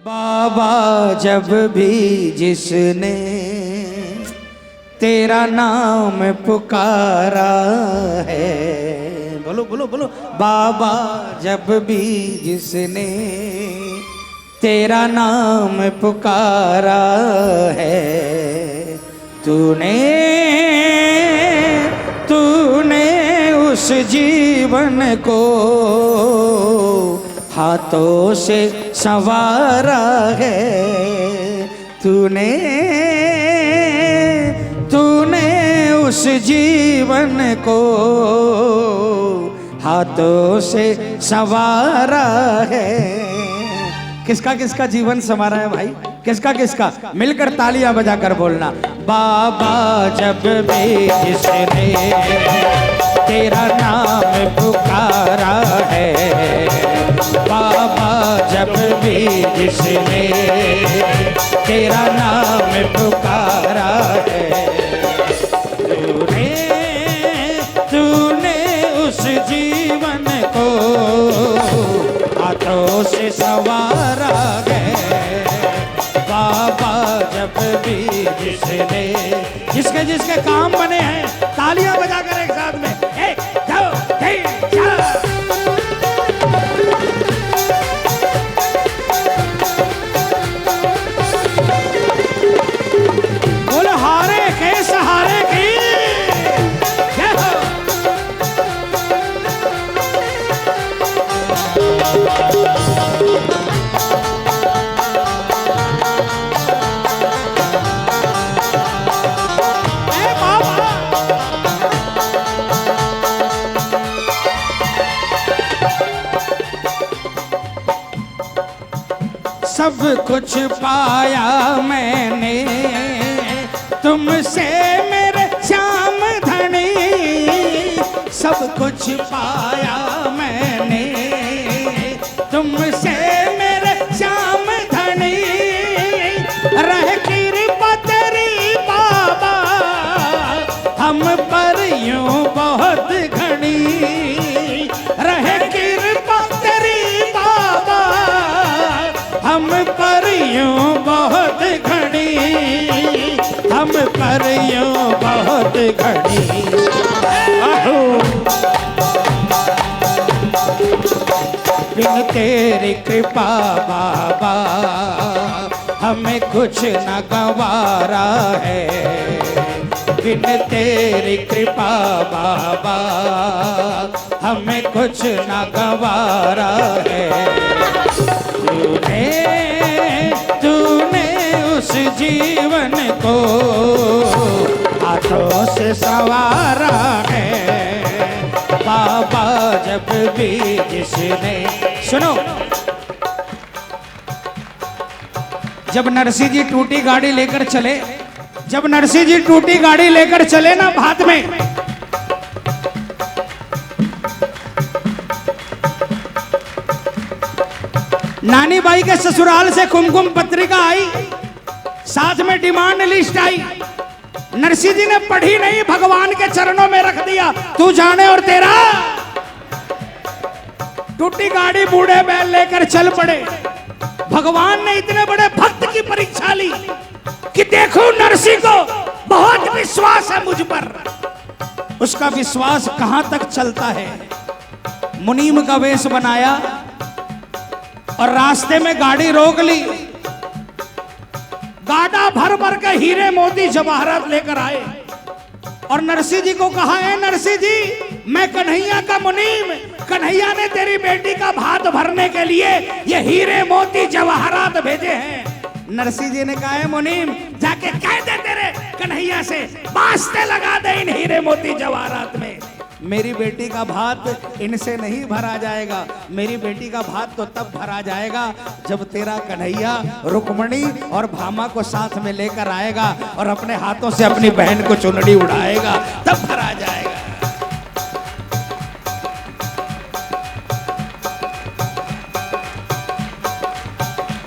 बाबा जब भी जिसने तेरा नाम पुकारा है, बोलो बोलो बोलो, बाबा जब भी जिसने तेरा नाम पुकारा है, तूने तूने उस जीवन को हाथों से संवारा है, तूने तूने उस जीवन को हाथों से संवारा है। किसका किसका जीवन संवारा है भाई, किसका किसका? मिलकर तालियां बजाकर बोलना। बाबा जब भी जिसने तेरा नाम पुकारा है, बाबा जब भी जिसने तेरा नाम पुकारा है, तूने तूने उस जीवन को हाथों से संवारा है। बाबा जब भी जिसने जिसके जिसके काम बने हैं, तालियां बजाकर एक साथ में, एक दो तीन चार। बोलो हारे के सहारे की जय हो। सब कुछ पाया मैंने तुमसे मेरे श्याम धनी, सब कुछ पाया मैंने तुमसे मेरे श्याम धनी, रह कृपा तेरी बाबा हम पर यूं बहुत घनी, रह कृपा तेरी बाबा हम पर यूं बहुत घड़ी, हम पर यूं बहुत घड़ी। बिन तेरी कृपा बाबा हमें कुछ न गवारा है, बिन तेरी कृपा बाबा हमें कुछ न गवारा है, तूने तूने उस जीवन को हाथों से संवारा है। बाबा जब भी जिसने, सुनो, जब नरसिंह जी टूटी गाड़ी लेकर चले, जब नरसिंह जी टूटी गाड़ी लेकर चले ना भात में, नानी बाई के ससुराल से कुमकुम पत्रिका आई, साथ में डिमांड लिस्ट आई। नरसिंह जी ने पढ़ी नहीं, भगवान के चरणों में रख दिया, तू जाने और तेरा। टूटी गाड़ी बूढ़े बैल लेकर चल पड़े। भगवान ने इतने बड़े भक्त की परीक्षा ली कि देखो नरसिंह को बहुत विश्वास है मुझ पर, उसका विश्वास कहां तक चलता है। मुनीम का वेश बनाया और रास्ते में गाड़ी रोक ली, गाड़ा भर भर के हीरे मोती जवाहरात लेकर आए और नरसिंह जी को कहा, है नरसिंह जी मैं कन्हैया का मुनीम, कन्हैया ने तेरी बेटी का भात भरने के लिए ये हीरे मोती जवाहरात भेजे हैं। नरसिंह जी ने कहा, है मुनीम जाके कह दे तेरे कन्हैया से वास्ते लगा दे इन हीरे मोती जवाहरात में, मेरी बेटी का भात इनसे नहीं भरा जाएगा, मेरी बेटी का भात तो तब भरा जाएगा जब तेरा कन्हैया रुक्मणी और भामा को साथ में लेकर आएगा और अपने हाथों से अपनी बहन को चुनरी उड़ाएगा, तब भरा जाएगा।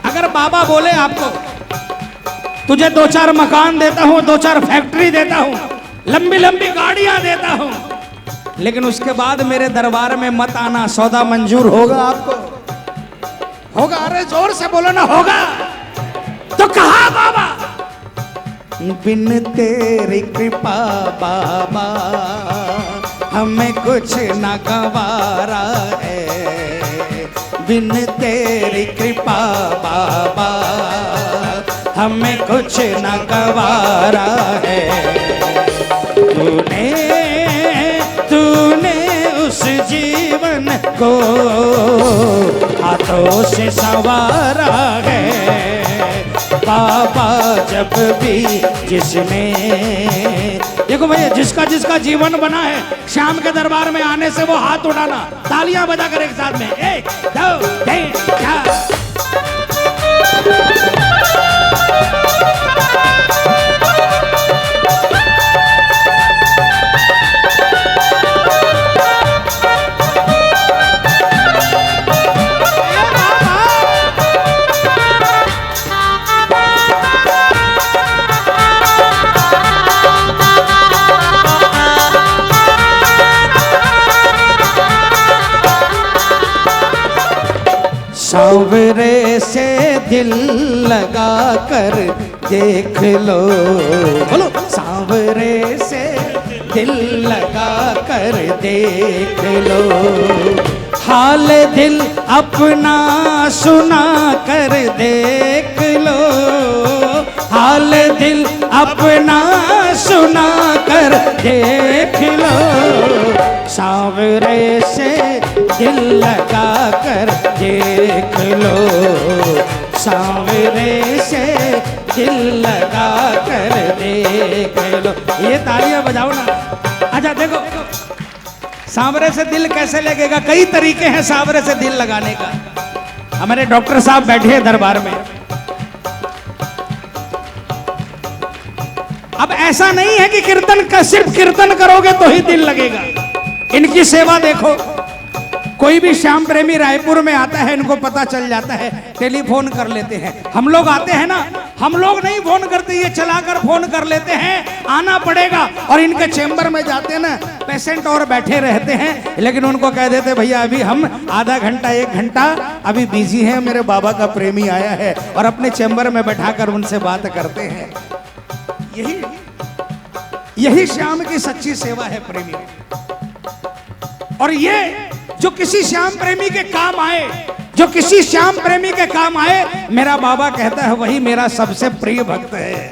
अगर बाबा बोले आपको, तुझे 2-4 मकान देता हूं, 2-4 फैक्ट्री देता हूं, लंबी लंबी गाड़ियां देता हूं, लेकिन उसके बाद मेरे दरबार में मत आना, सौदा मंजूर होगा आपको? होगा, अरे जोर से बोलो ना, होगा। तो कहा बाबा, बिन तेरी कृपा बाबा हमें कुछ न गवारा है, बिन तेरी कृपा बाबा हमें कुछ न गवारा है। तूने तूने उस जीवन को हाथों से संवारा है बाबा। जब भी जिसने, देखो भैया, जिसका जिसका जीवन बना है, श्याम के दरबार में आने से वो हाथ उठाना, तालियां बजा कर एक साथ में, 1 2 3 4। सांवरे से दिल लगा कर देख लो, बोलो, सांवरे से दिल लगा कर देख लो, हाल दिल अपना सुना कर देख लो, हाल दिल अपना सुना कर देख लो, सांवरे से दिल लगा कर देख लो, सांवरे से दिल लगा कर देख लो। ये तालियां बजाओ ना। अच्छा देखो, सांवरे से दिल कैसे लगेगा? कई तरीके हैं सांवरे से दिल लगाने का। हमारे डॉक्टर साहब बैठे हैं दरबार में। अब ऐसा नहीं है कि कीर्तन का सिर्फ कीर्तन करोगे तो ही दिल लगेगा। इनकी सेवा देखो, कोई भी श्याम प्रेमी रायपुर में आता है, इनको पता चल जाता है, टेलीफोन कर लेते हैं। हम लोग आते हैं ना, हम लोग नहीं फोन करते, ये चलाकर फोन कर लेते हैं, आना पड़ेगा। और इनके चेंबर में जाते हैं ना, पेशेंट और बैठे रहते हैं, लेकिन उनको कह देते भैया अभी हम आधा घंटा 1 घंटा अभी बिजी हैं, मेरे बाबा का प्रेमी आया है, और अपने चेंबर में बैठाकर उनसे बात करते हैं। यही श्याम की सच्ची सेवा है प्रेमी। और ये जो किसी श्याम प्रेमी के काम आए, जो किसी श्याम प्रेमी के काम आए, मेरा बाबा कहता है वही मेरा सबसे प्रिय भक्त है।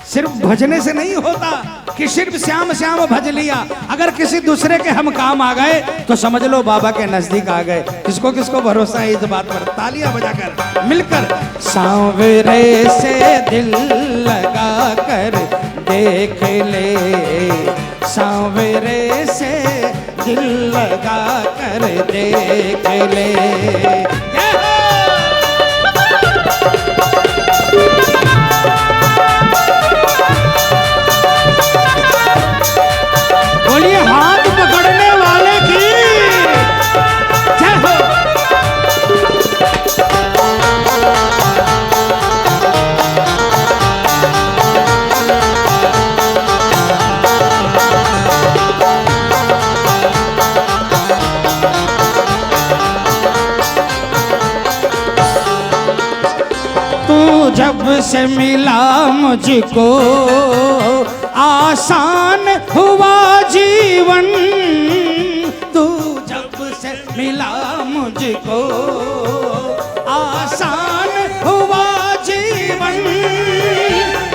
सिर्फ भजने से नहीं होता कि सिर्फ श्याम श्याम भज लिया। अगर किसी दूसरे के हम काम आ गए तो समझ लो बाबा के नजदीक आ गए। किसको किसको भरोसा है इस बात पर? तालियां बजाकर मिलकर, सांवरे से दिल लगा कर देख ले, सांवरे से दिल लगा कर देख ले। बोलिए हाथ पकड़ने वाले की जय हो। जब से मिला मुझको आसान हुआ जीवन, तू जब से मिला मुझको आसान हुआ जीवन,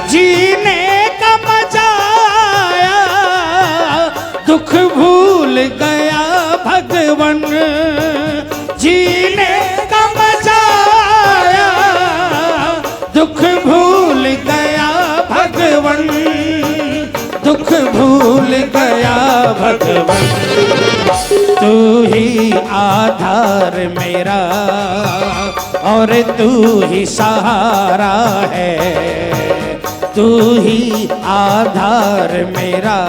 जीने का मजा आया, दुख भूल गया भगवन, जीने का मजा आया, दुख भूल गया भगवन, दुख भूल गया भगवन। तू ही आधार मेरा और तू ही सहारा है, तू ही आधार मेरा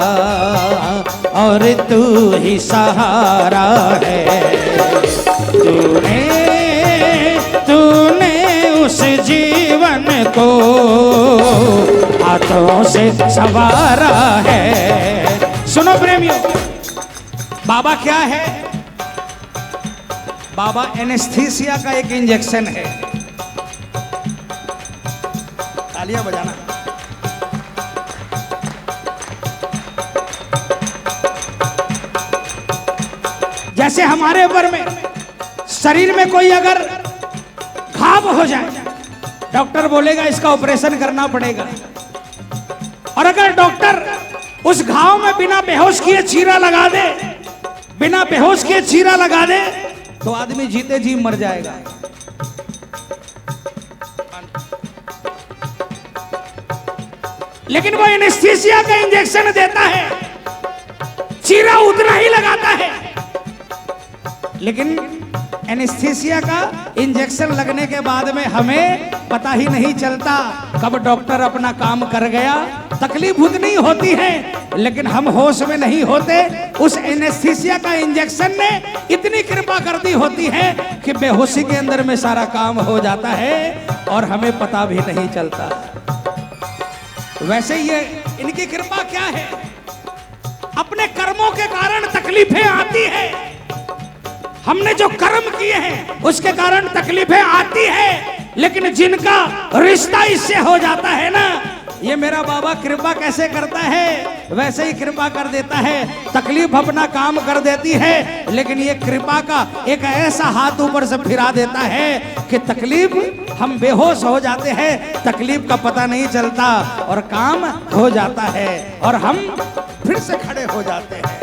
और तू ही सहारा है। तूने उस जीवन को हाथों से संवारा है। सुनो प्रेमियों, बाबा क्या है? बाबा एनेस्थीसिया का एक इंजेक्शन है। तालियां बजाना। जैसे हमारे ऊपर में शरीर में कोई अगर घाव हो जाए, डॉक्टर बोलेगा इसका ऑपरेशन करना पड़ेगा, और अगर डॉक्टर उस घाव में बिना बेहोश किए चीरा लगा दे, बिना बेहोश किए चीरा लगा दे, तो आदमी जीते जी मर जाएगा। लेकिन वो एनेस्थीसिया का इंजेक्शन देता है, चीरा उतना ही लगाता है, लेकिन एनेस्थीसिया का इंजेक्शन लगने के बाद में हमें पता ही नहीं चलता कब डॉक्टर अपना काम कर गया। तकलीफ उतनी होती है, लेकिन हम होश में नहीं होते। उस एनेस्थीसिया का इंजेक्शन ने इतनी कृपा कर दी होती है कि बेहोशी के अंदर में सारा काम हो जाता है और हमें पता भी नहीं चलता। वैसे ये इनकी कृपा क्या है? अपने कर्मों के कारण तकलीफें आती है, हमने जो कर्म किए हैं उसके कारण तकलीफें आती है, लेकिन जिनका रिश्ता इससे हो जाता है ना, ये मेरा बाबा कृपा कैसे करता है वैसे ही कृपा कर देता है। तकलीफ अपना काम कर देती है, लेकिन ये कृपा का एक ऐसा हाथ ऊपर से फिरा देता है कि तकलीफ, हम बेहोश हो जाते हैं, तकलीफ का पता नहीं चलता और काम हो जाता है और हम फिर से खड़े हो जाते हैं।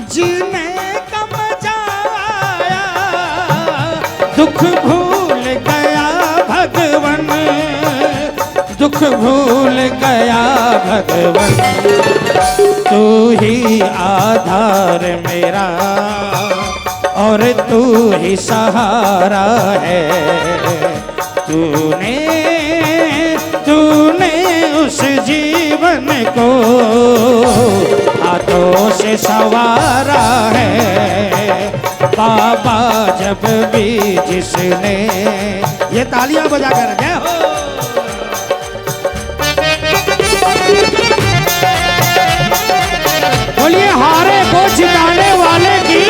जीने का मजा आया, दुख भूल गया भगवन, दुख भूल गया भगवन, तू ही आधार मेरा और तू ही सहारा है। तूने तूने उस जीवन को हाथों से संवारा है बाबा, जब भी जिसने, ये तालियां बजाकर जय हो। बोलिए हारे को जिताने वाले की।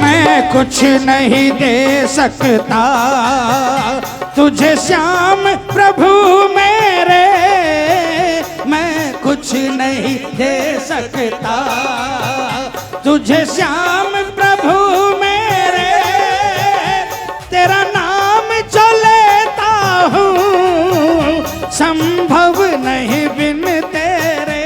मैं कुछ नहीं दे सकता तुझे श्याम प्रभु मेरे, मैं कुछ नहीं दे सकता तुझे श्याम प्रभु मेरे, तेरा नाम जो लेता हूँ संभव नहीं बिन तेरे,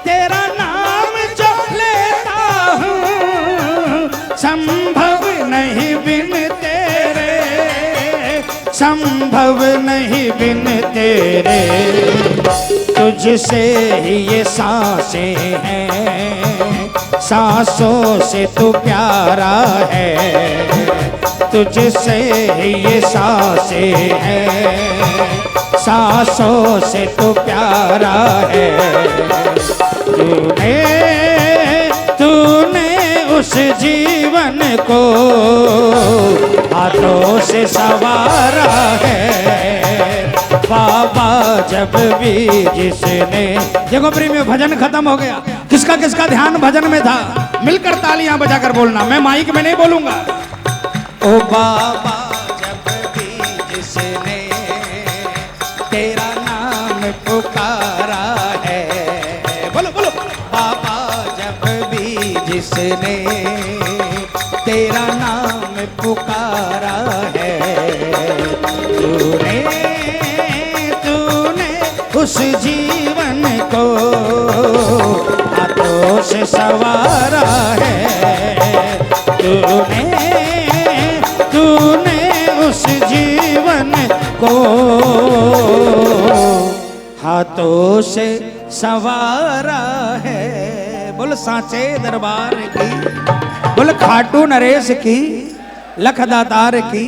तेरा नाम जो लेता हूँ संभव नहीं बिन तेरे, संभव नहीं बिन तेरे, तुझसे ही ये सांसें हैं, सांसों से तू प्यारा है, तुझसे ही ये सांसें हैं, सांसों से तू प्यारा है। तूने तूने उस जीवन को हाथों से संवारा है बाबा, जब भी जिसने। देखो प्रेमियों, भजन खत्म हो गया, किसका किसका ध्यान भजन में था? मिलकर तालियां बजाकर बोलना, मैं माइक में नहीं बोलूंगा। ओ बाबा जब भी जिसने तेरा नाम पुकारा है, बोलो बोलो। बाबा जब भी जिसने तेरा नाम पुकारा है, तूने उस जीवन को हाथों से संवारा है। तूने उस जीवन को हाथों से संवारा है। बोल सांचे दरबार की, बोल खाटू नरेश की, लख दातार की।